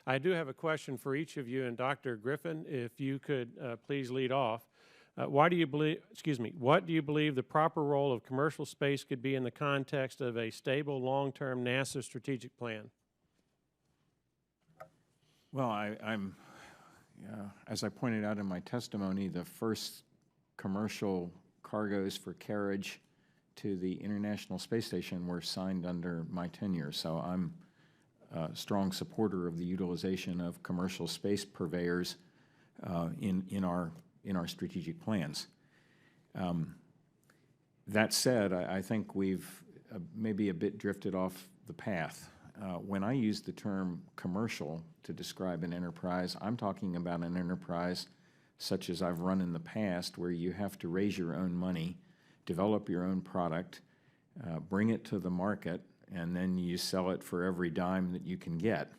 I do have a question for each of you, and Dr. Griffin, if you could please lead off. What do you believe the proper role of commercial space could be in the context of a stable, long-term NASA strategic plan? Well, as I pointed out in my testimony, the first commercial cargoes for carriage to the International Space Station were signed under my tenure. So I'm a strong supporter of the utilization of commercial space purveyors in our strategic plans. That said, I think we've maybe a bit drifted off the path. When I use the term commercial to describe an enterprise, I'm talking about an enterprise such as I've run in the past, where you have to raise your own money, develop your own product, bring it to the market, and then you sell it for every dime that you can get.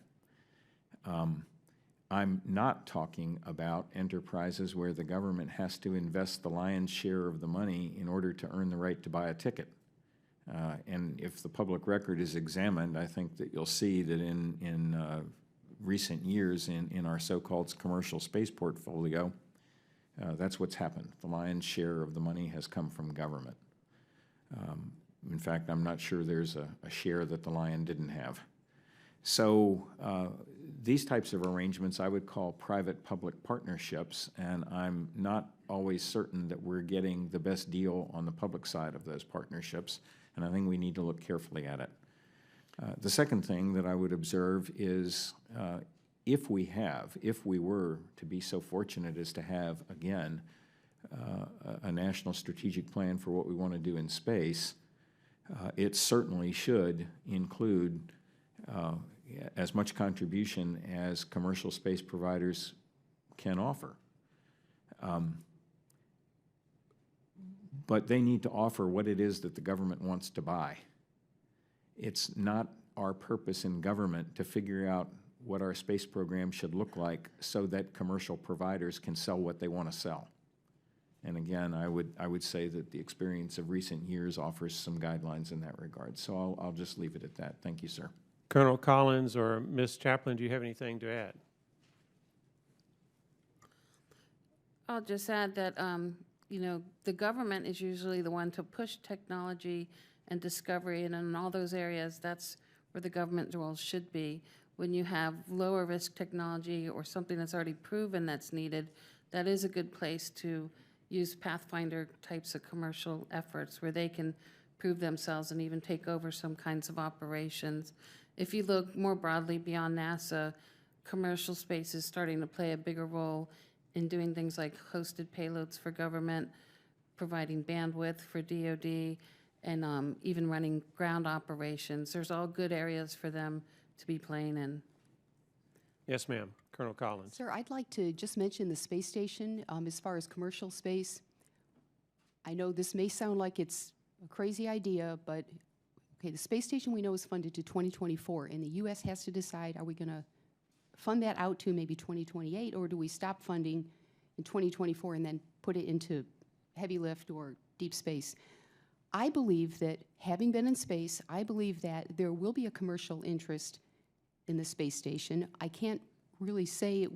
I'm not talking about enterprises where the government has to invest the lion's share of the money in order to earn the right to buy a ticket. And if the public record is examined, I think that you'll see that in recent years in our so-called commercial space portfolio, that's what's happened. The lion's share of the money has come from government. In fact, I'm not sure there's a share that the lion didn't have. So these types of arrangements I would call private-public partnerships, and I'm not always certain that we're getting the best deal on the public side of those partnerships, and I think we need to look carefully at it. The second thing that I would observe is if we were to be so fortunate as to have, again, a national strategic plan for what we want to do in space, it certainly should include as much contribution as commercial space providers can offer. But they need to offer what it is that the government wants to buy. It's not our purpose in government to figure out what our space program should look like so that commercial providers can sell what they want to sell. And again, I would say that the experience of recent years offers some guidelines in that regard. So I'll just leave it at that. Thank you, sir. Colonel Collins or Ms. Chaplin, do you have anything to add? I'll just add that, you know, the government is usually the one to push technology and discovery, and in all those areas, that's where the government role should be. When you have lower risk technology or something that's already proven that's needed, that is a good place to use Pathfinder types of commercial efforts where they can prove themselves and even take over some kinds of operations. If you look more broadly beyond NASA, commercial space is starting to play a bigger role in doing things like hosted payloads for government, providing bandwidth for DoD, and even running ground operations. There's all good areas for them to be playing in. Yes, ma'am. Colonel Collins. Sir, I'd like to just mention the space station as far as commercial space. I know this may sound like it's a crazy idea, but okay, the space station we know is funded to 2024, and the U.S. has to decide, are we going to fund that out to maybe 2028, or do we stop funding in 2024 and then put it into heavy lift or deep space? I believe that, having been in space, I believe that there will be a commercial interest in the space station. I can't really say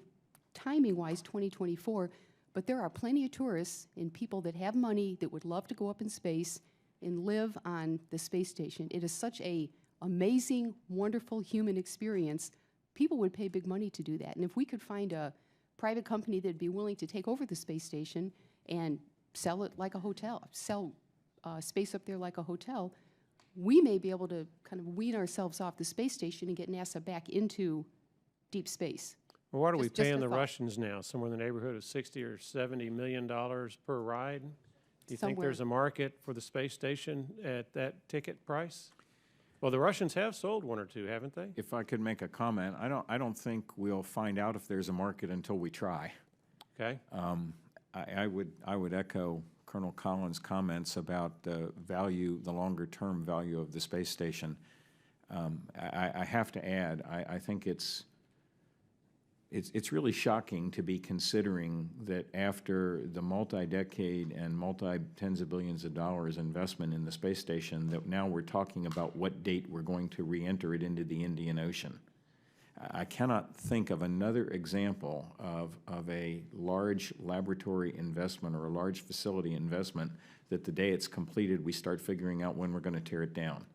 timing-wise 2024, but there are plenty of tourists and people that have money that would love to go up in space and live on the space station. It is such a amazing, wonderful human experience. People would pay big money to do that. And if we could find a private company that would be willing to take over the space station and sell it like a hotel, sell space up there like a hotel, we may be able to kind of wean ourselves off the space station and get NASA back into deep space. Well, what are we paying the Russians now? Somewhere in the neighborhood of $60 or $70 million per ride? Do you think there's a market for the space station at that ticket price? Well, the Russians have sold one or two, haven't they? If I could make a comment, I don't think we'll find out if there's a market until we try. Okay. I would echo Colonel Collins' comments about the value, the longer-term value of the space station. I have to add, I think it's really shocking to be considering that after the multi-decade and multi-tens of billions of dollars investment in the space station, that now we're talking about what date we're going to re-enter it into the Indian Ocean. I cannot think of another example of a large laboratory investment or a large facility investment that the day it's completed, we start figuring out when we're going to tear it down.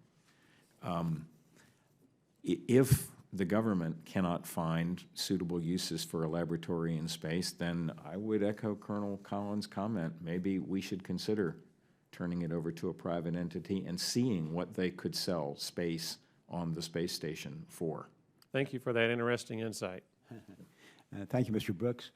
If the government cannot find suitable uses for a laboratory in space, then I would echo Colonel Collins' comment. Maybe we should consider turning it over to a private entity and seeing what they could sell space on the space station for. Thank you for that interesting insight. Thank you, Mr. Brooks.